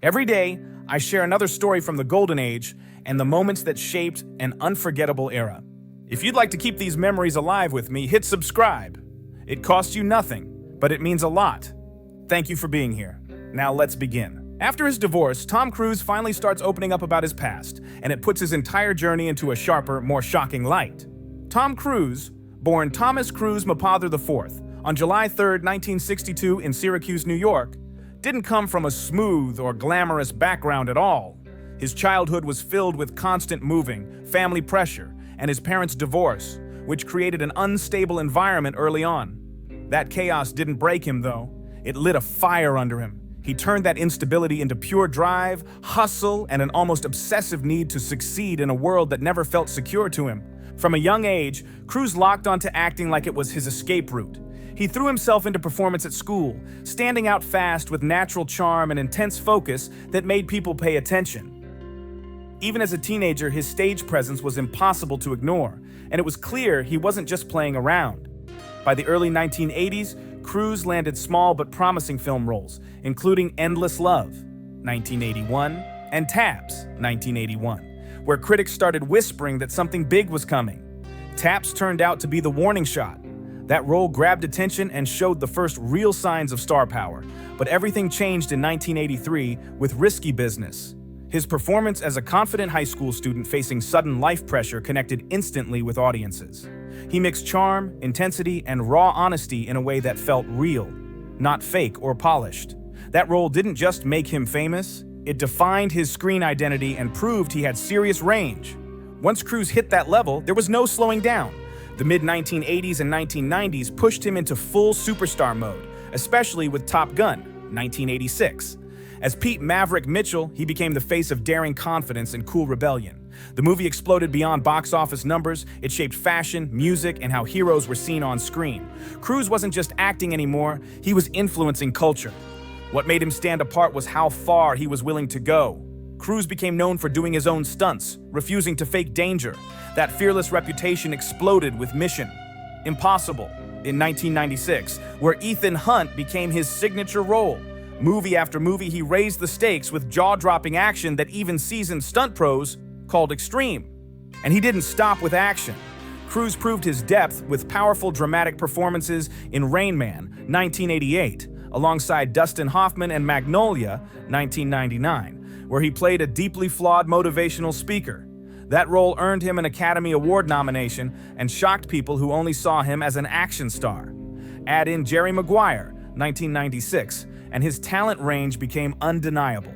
Every day, I share another story from the Golden Age and the moments that shaped an unforgettable era. If you'd like to keep these memories alive with me, hit subscribe. It costs you nothing, but it means a lot. Thank you for being here. Now let's begin. After his divorce, Tom Cruise finally starts opening up about his past, and it puts his entire journey into a sharper, more shocking light. Tom Cruise, born Thomas Cruise Mapother IV on July 3, 1962 in Syracuse, New York, didn't come from a smooth or glamorous background at all. His childhood was filled with constant moving, family pressure, and his parents' divorce, which created an unstable environment early on. That chaos didn't break him, though. It lit a fire under him. He turned that instability into pure drive, hustle, and an almost obsessive need to succeed in a world that never felt secure to him. From a young age, Cruise locked onto acting like it was his escape route. He threw himself into performance at school, standing out fast with natural charm and intense focus that made people pay attention. Even as a teenager, his stage presence was impossible to ignore, and it was clear he wasn't just playing around. By the early 1980s, Cruise landed small but promising film roles, including Endless Love, 1981, and Taps, 1981, where critics started whispering that something big was coming. Taps turned out to be the warning shot. That role grabbed attention and showed the first real signs of star power, but everything changed in 1983 with Risky Business. His performance as a confident high school student facing sudden life pressure connected instantly with audiences. He mixed charm, intensity, and raw honesty in a way that felt real, not fake or polished. That role didn't just make him famous, it defined his screen identity and proved he had serious range. Once Cruise hit that level, there was no slowing down. The mid-1980s and 1990s pushed him into full superstar mode, especially with Top Gun, 1986. As Pete Maverick Mitchell, he became the face of daring confidence and cool rebellion. The movie exploded beyond box office numbers. It shaped fashion, music, and how heroes were seen on screen. Cruise wasn't just acting anymore, he was influencing culture. What made him stand apart was how far he was willing to go. Cruise became known for doing his own stunts, refusing to fake danger. That fearless reputation exploded with Mission Impossible in 1996, where Ethan Hunt became his signature role. Movie after movie, he raised the stakes with jaw-dropping action that even seasoned stunt pros called extreme. And he didn't stop with action. Cruise proved his depth with powerful dramatic performances in Rain Man, 1988, alongside Dustin Hoffman and Magnolia, 1999, where he played a deeply flawed motivational speaker. That role earned him an Academy Award nomination and shocked people who only saw him as an action star. Add in Jerry Maguire, 1996, and his talent range became undeniable.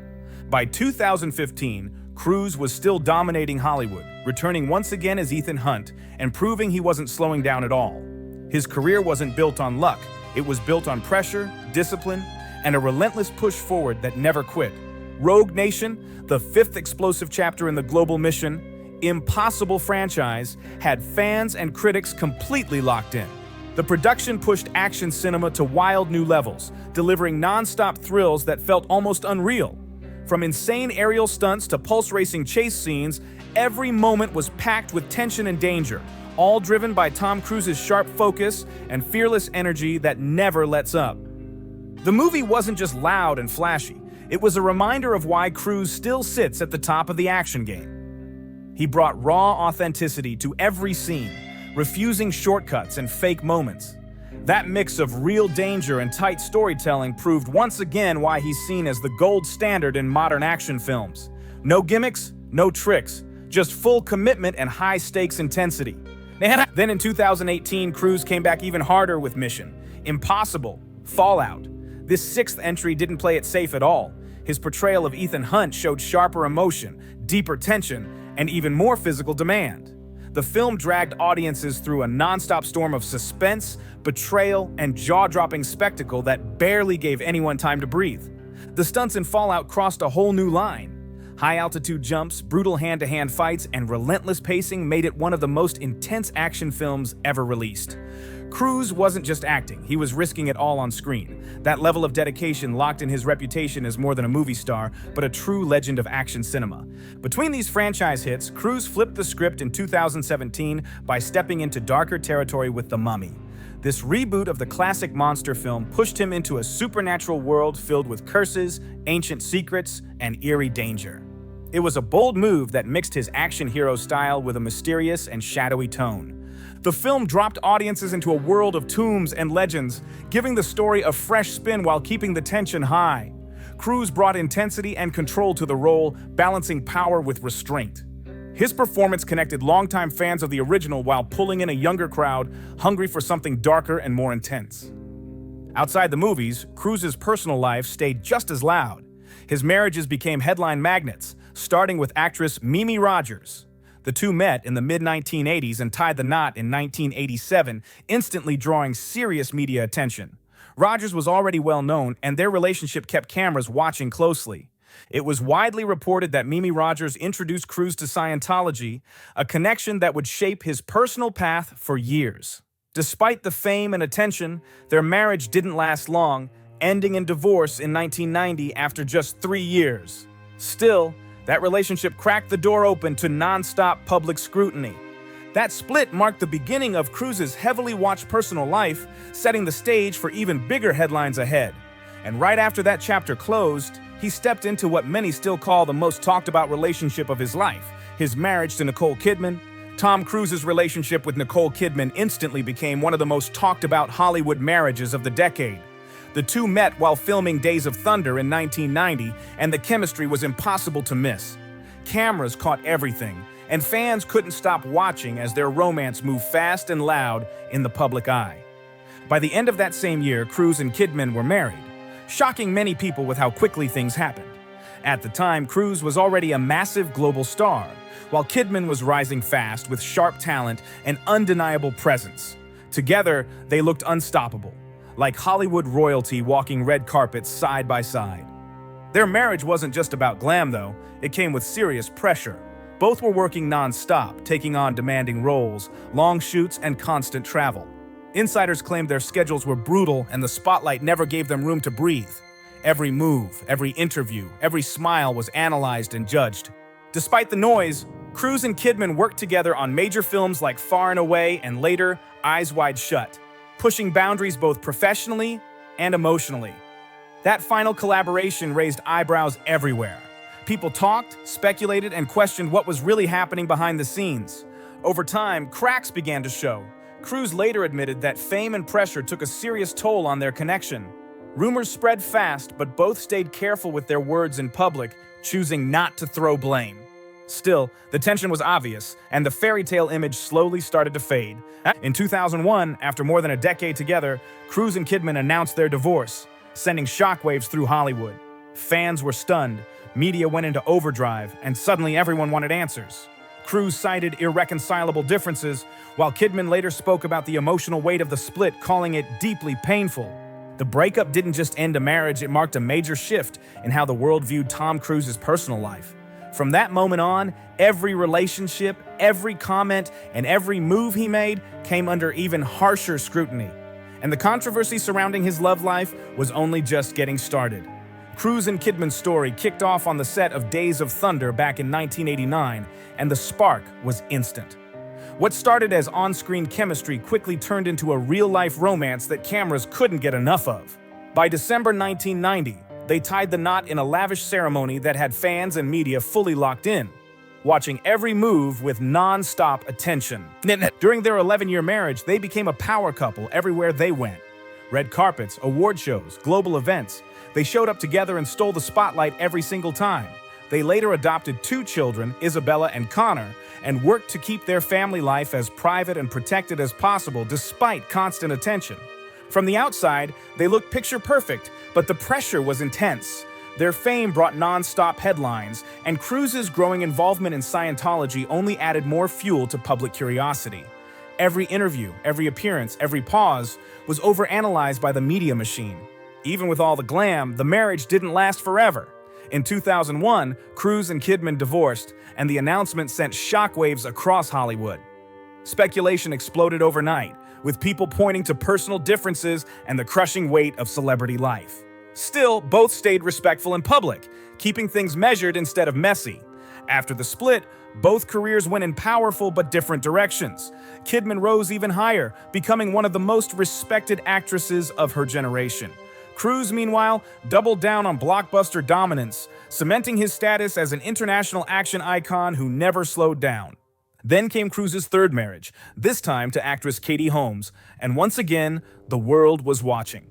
By 2015, Cruise was still dominating Hollywood, returning once again as Ethan Hunt and proving he wasn't slowing down at all. His career wasn't built on luck, it was built on pressure, discipline, and a relentless push forward that never quit. Rogue Nation, the fifth explosive chapter in the global Mission Impossible franchise, had fans and critics completely locked in. The production pushed action cinema to wild new levels, delivering non-stop thrills that felt almost unreal. From insane aerial stunts to pulse-racing chase scenes, every moment was packed with tension and danger, all driven by Tom Cruise's sharp focus and fearless energy that never lets up. The movie wasn't just loud and flashy, it was a reminder of why Cruise still sits at the top of the action game. He brought raw authenticity to every scene, refusing shortcuts and fake moments. That mix of real danger and tight storytelling proved once again why he's seen as the gold standard in modern action films. No gimmicks, no tricks, just full commitment and high-stakes intensity. Then in 2018, Cruise came back even harder with Mission Impossible Fallout. This sixth entry didn't play it safe at all. His portrayal of Ethan Hunt showed sharper emotion, deeper tension, and even more physical demand. The film dragged audiences through a non-stop storm of suspense, betrayal, and jaw-dropping spectacle that barely gave anyone time to breathe. The stunts in Fallout crossed a whole new line. High-altitude jumps, brutal hand-to-hand fights, and relentless pacing made it one of the most intense action films ever released. Cruise wasn't just acting, he was risking it all on screen. That level of dedication locked in his reputation as more than a movie star, but a true legend of action cinema. Between these franchise hits, Cruise flipped the script in 2017 by stepping into darker territory with The Mummy. This reboot of the classic monster film pushed him into a supernatural world filled with curses, ancient secrets, and eerie danger. It was a bold move that mixed his action hero style with a mysterious and shadowy tone. The film dropped audiences into a world of tombs and legends, giving the story a fresh spin while keeping the tension high. Cruise brought intensity and control to the role, balancing power with restraint. His performance connected longtime fans of the original while pulling in a younger crowd hungry for something darker and more intense. Outside the movies, Cruise's personal life stayed just as loud. His marriages became headline magnets, starting with actress Mimi Rogers. The two met in the mid-1980s and tied the knot in 1987, instantly drawing serious media attention. Rogers was already well known, and their relationship kept cameras watching closely. It was widely reported that Mimi Rogers introduced Cruise to Scientology, a connection that would shape his personal path for years. Despite the fame and attention, their marriage didn't last long, ending in divorce in 1990 after just 3 years. Still, that relationship cracked the door open to non-stop public scrutiny. That split marked the beginning of Cruise's heavily watched personal life, setting the stage for even bigger headlines ahead. And right after that chapter closed, he stepped into what many still call the most talked about relationship of his life, his marriage to Nicole Kidman. Tom Cruise's relationship with Nicole Kidman instantly became one of the most talked about Hollywood marriages of the decade. The two met while filming Days of Thunder in 1990, and the chemistry was impossible to miss. Cameras caught everything, and fans couldn't stop watching as their romance moved fast and loud in the public eye. By the end of that same year, Cruise and Kidman were married, shocking many people with how quickly things happened. At the time, Cruise was already a massive global star, while Kidman was rising fast with sharp talent and undeniable presence. Together, they looked unstoppable, like Hollywood royalty walking red carpets side by side. Their marriage wasn't just about glam, though. It came with serious pressure. Both were working non-stop, taking on demanding roles, long shoots, and constant travel. Insiders claimed their schedules were brutal and the spotlight never gave them room to breathe. Every move, every interview, every smile was analyzed and judged. Despite the noise, Cruise and Kidman worked together on major films like Far and Away and later Eyes Wide Shut, pushing boundaries both professionally and emotionally. That final collaboration raised eyebrows everywhere. People talked, speculated, and questioned what was really happening behind the scenes. Over time, cracks began to show. Cruise later admitted that fame and pressure took a serious toll on their connection. Rumors spread fast, but both stayed careful with their words in public, choosing not to throw blame. Still, the tension was obvious, and the fairy tale image slowly started to fade. In 2001, after more than a decade together, Cruise and Kidman announced their divorce, sending shockwaves through Hollywood. Fans were stunned, media went into overdrive, and suddenly everyone wanted answers. Cruise cited irreconcilable differences, while Kidman later spoke about the emotional weight of the split, calling it deeply painful. The breakup didn't just end a marriage, it marked a major shift in how the world viewed Tom Cruise's personal life. From that moment on, every relationship, every comment, and every move he made came under even harsher scrutiny. And the controversy surrounding his love life was only just getting started. Cruise and Kidman's story kicked off on the set of Days of Thunder back in 1989, and the spark was instant. What started as on-screen chemistry quickly turned into a real-life romance that cameras couldn't get enough of. By December 1990, they tied the knot in a lavish ceremony that had fans and media fully locked in, watching every move with non-stop attention. During their 11-year marriage, they became a power couple everywhere they went. Red carpets, award shows, global events. They showed up together and stole the spotlight every single time. They later adopted 2 children, Isabella and Connor, and worked to keep their family life as private and protected as possible despite constant attention. From the outside, they looked picture perfect, but the pressure was intense. Their fame brought non-stop headlines, and Cruise's growing involvement in Scientology only added more fuel to public curiosity. Every interview, every appearance, every pause was overanalyzed by the media machine. Even with all the glam, the marriage didn't last forever. In 2001, Cruise and Kidman divorced, and the announcement sent shockwaves across Hollywood. Speculation exploded overnight, with people pointing to personal differences and the crushing weight of celebrity life. Still, both stayed respectful in public, keeping things measured instead of messy. After the split, both careers went in powerful but different directions. Kidman rose even higher, becoming one of the most respected actresses of her generation. Cruise, meanwhile, doubled down on blockbuster dominance, cementing his status as an international action icon who never slowed down. Then came Cruise's third marriage, this time to actress Katie Holmes, and once again, the world was watching.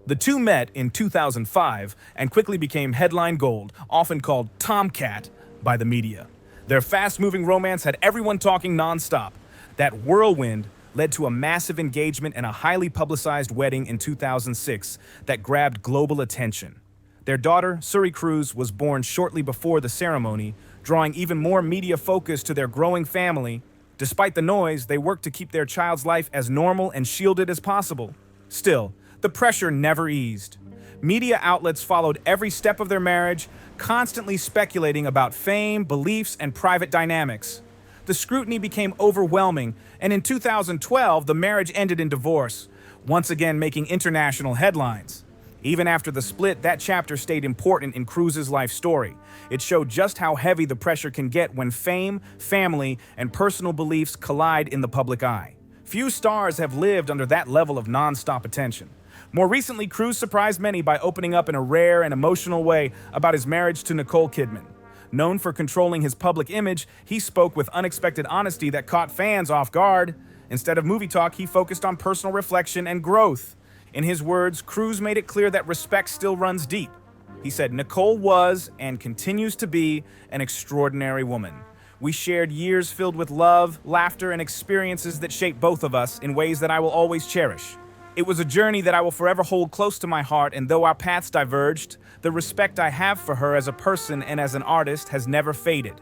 The two met in 2005 and quickly became headline gold, often called Tomcat by the media. Their fast-moving romance had everyone talking nonstop. That whirlwind led to a massive engagement and a highly publicized wedding in 2006 that grabbed global attention. Their daughter, Suri Cruise, was born shortly before the ceremony, drawing even more media focus to their growing family. Despite the noise, they worked to keep their child's life as normal and shielded as possible. Still, the pressure never eased. Media outlets followed every step of their marriage, constantly speculating about fame, beliefs, and private dynamics. The scrutiny became overwhelming, and in 2012, the marriage ended in divorce, once again making international headlines. Even after the split, that chapter stayed important in Cruise's life story. It showed just how heavy the pressure can get when fame, family, and personal beliefs collide in the public eye. Few stars have lived under that level of non-stop attention. More recently, Cruise surprised many by opening up in a rare and emotional way about his marriage to Nicole Kidman. Known for controlling his public image, he spoke with unexpected honesty that caught fans off guard. Instead of movie talk, he focused on personal reflection and growth. In his words, Cruise made it clear that respect still runs deep. He said, "Nicole was and continues to be an extraordinary woman. We shared years filled with love, laughter, and experiences that shaped both of us in ways that I will always cherish. It was a journey that I will forever hold close to my heart, and though our paths diverged, the respect I have for her as a person and as an artist has never faded."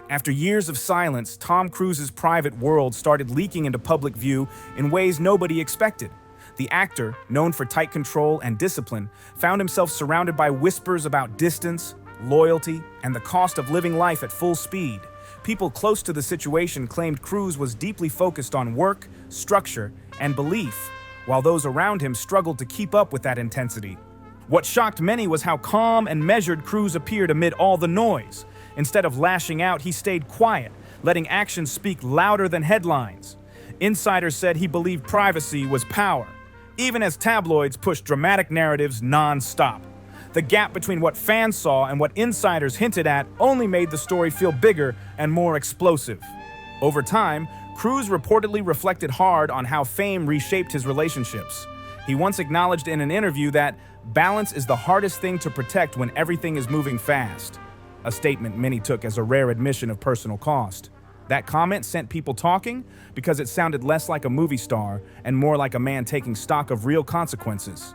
After years of silence, Tom Cruise's private world started leaking into public view in ways nobody expected. The actor, known for tight control and discipline, found himself surrounded by whispers about distance, loyalty, and the cost of living life at full speed. People close to the situation claimed Cruise was deeply focused on work, structure, and belief, while those around him struggled to keep up with that intensity. What shocked many was how calm and measured Cruise appeared amid all the noise. Instead of lashing out, he stayed quiet, letting actions speak louder than headlines. Insiders said he believed privacy was power, even as tabloids pushed dramatic narratives non-stop. The gap between what fans saw and what insiders hinted at only made the story feel bigger and more explosive. Over time, Cruise reportedly reflected hard on how fame reshaped his relationships. He once acknowledged in an interview that balance is the hardest thing to protect when everything is moving fast, a statement many took as a rare admission of personal cost. That comment sent people talking because it sounded less like a movie star and more like a man taking stock of real consequences.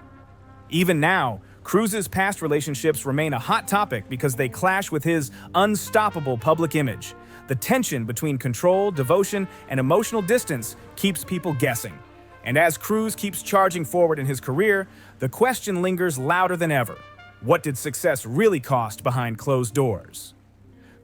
Even now, Cruise's past relationships remain a hot topic because they clash with his unstoppable public image. The tension between control, devotion, and emotional distance keeps people guessing. And as Cruise keeps charging forward in his career, the question lingers louder than ever. What did success really cost behind closed doors?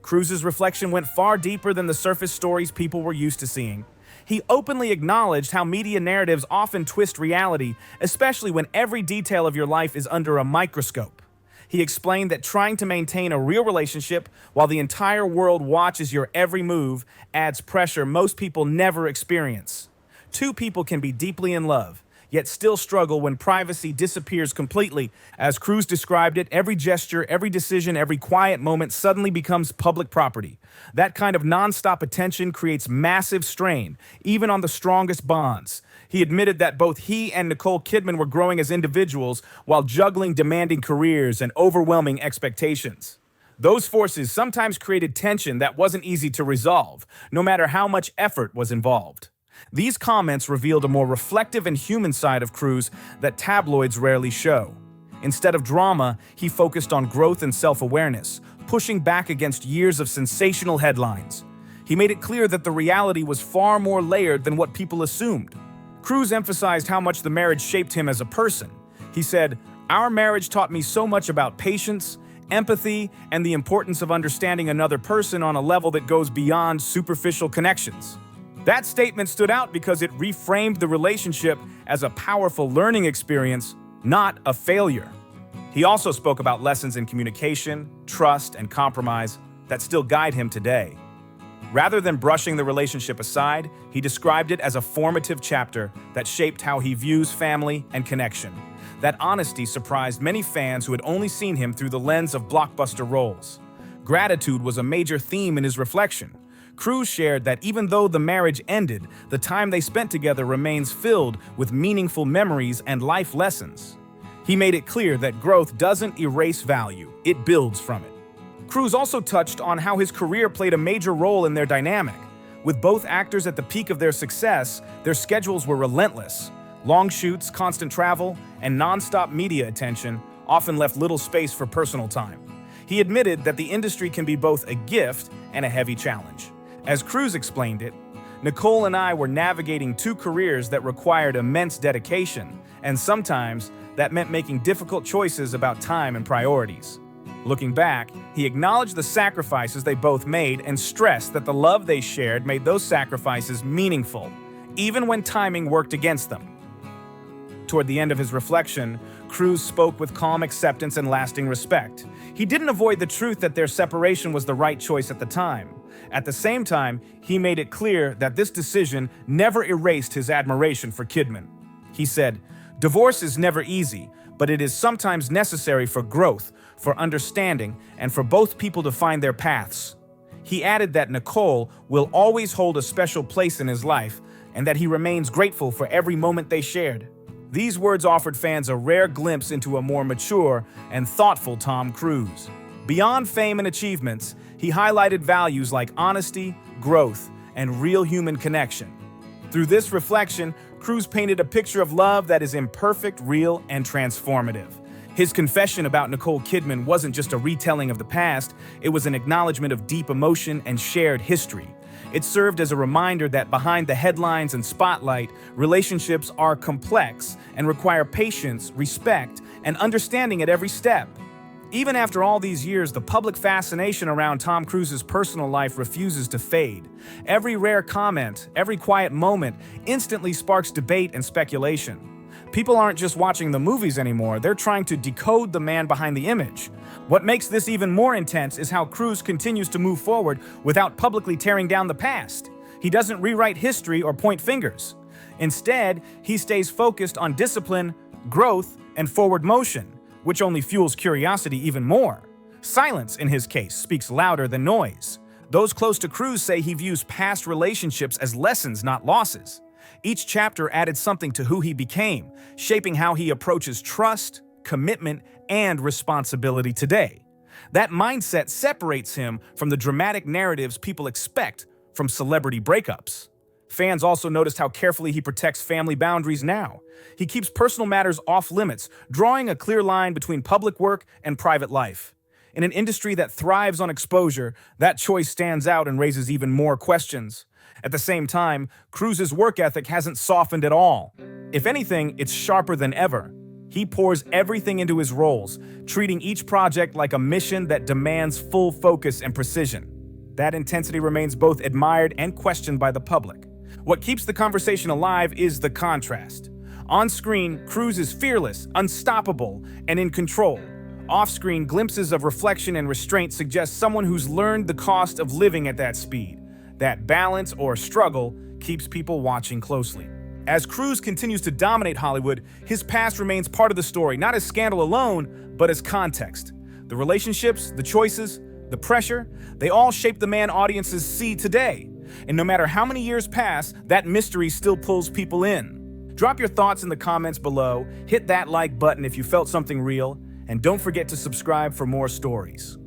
Cruise's reflection went far deeper than the surface stories people were used to seeing. He openly acknowledged how media narratives often twist reality, especially when every detail of your life is under a microscope. He explained that trying to maintain a real relationship while the entire world watches your every move adds pressure most people never experience. Two people can be deeply in love, yet still struggle when privacy disappears completely. As Cruise described it, every gesture, every decision, every quiet moment suddenly becomes public property. That kind of nonstop attention creates massive strain, even on the strongest bonds. He admitted that both he and Nicole Kidman were growing as individuals while juggling demanding careers and overwhelming expectations. Those forces sometimes created tension that wasn't easy to resolve, no matter how much effort was involved. These comments revealed a more reflective and human side of Cruise that tabloids rarely show. Instead of drama, he focused on growth and self-awareness, pushing back against years of sensational headlines. He made it clear that the reality was far more layered than what people assumed. Cruise emphasized how much the marriage shaped him as a person. He said, "Our marriage taught me so much about patience, empathy, and the importance of understanding another person on a level that goes beyond superficial connections." That statement stood out because it reframed the relationship as a powerful learning experience, not a failure. He also spoke about lessons in communication, trust, and compromise, that still guide him today. Rather than brushing the relationship aside, he described it as a formative chapter that shaped how he views family and connection. That honesty surprised many fans who had only seen him through the lens of blockbuster roles. Gratitude was a major theme in his reflection. Cruise shared that even though the marriage ended, the time they spent together remains filled with meaningful memories and life lessons. He made it clear that growth doesn't erase value, it builds from it. Cruise also touched on how his career played a major role in their dynamic. With both actors at the peak of their success, their schedules were relentless. Long shoots, constant travel, and non-stop media attention often left little space for personal time. He admitted that the industry can be both a gift and a heavy challenge. As Cruise explained it, "Nicole and I were navigating two careers that required immense dedication, and sometimes that meant making difficult choices about time and priorities." Looking back, he acknowledged the sacrifices they both made and stressed that the love they shared made those sacrifices meaningful, even when timing worked against them. Toward the end of his reflection, Cruise spoke with calm acceptance and lasting respect. He didn't avoid the truth that their separation was the right choice at the time. At the same time, he made it clear that this decision never erased his admiration for Kidman. He said, "Divorce is never easy, but it is sometimes necessary for growth, for understanding, and for both people to find their paths." He added that Nicole will always hold a special place in his life and that he remains grateful for every moment they shared. These words offered fans a rare glimpse into a more mature and thoughtful Tom Cruise. Beyond fame and achievements, he highlighted values like honesty, growth, and real human connection. Through this reflection, Cruise painted a picture of love that is imperfect, real, and transformative. His confession about Nicole Kidman wasn't just a retelling of the past, it was an acknowledgement of deep emotion and shared history. It served as a reminder that behind the headlines and spotlight, relationships are complex and require patience, respect, and understanding at every step. Even after all these years, the public fascination around Tom Cruise's personal life refuses to fade. Every rare comment, every quiet moment instantly sparks debate and speculation. People aren't just watching the movies anymore, they're trying to decode the man behind the image. What makes this even more intense is how Cruise continues to move forward without publicly tearing down the past. He doesn't rewrite history or point fingers. Instead, he stays focused on discipline, growth, and forward motion, which only fuels curiosity even more. Silence, in his case, speaks louder than noise. Those close to Cruise say he views past relationships as lessons, not losses. Each chapter added something to who he became, shaping how he approaches trust, commitment, and responsibility today. That mindset separates him from the dramatic narratives people expect from celebrity breakups. Fans also noticed how carefully he protects family boundaries now. He keeps personal matters off limits, drawing a clear line between public work and private life. In an industry that thrives on exposure, that choice stands out and raises even more questions. At the same time, Cruise's work ethic hasn't softened at all. If anything, it's sharper than ever. He pours everything into his roles, treating each project like a mission that demands full focus and precision. That intensity remains both admired and questioned by the public. What keeps the conversation alive is the contrast. On screen, Cruise is fearless, unstoppable, and in control. Off-screen, glimpses of reflection and restraint suggest someone who's learned the cost of living at that speed. That balance or struggle keeps people watching closely. As Cruise continues to dominate Hollywood, his past remains part of the story, not as scandal alone, but as context. The relationships, the choices, the pressure, they all shape the man audiences see today. And no matter how many years pass, that mystery still pulls people in. Drop your thoughts in the comments below, hit that like button if you felt something real, and don't forget to subscribe for more stories.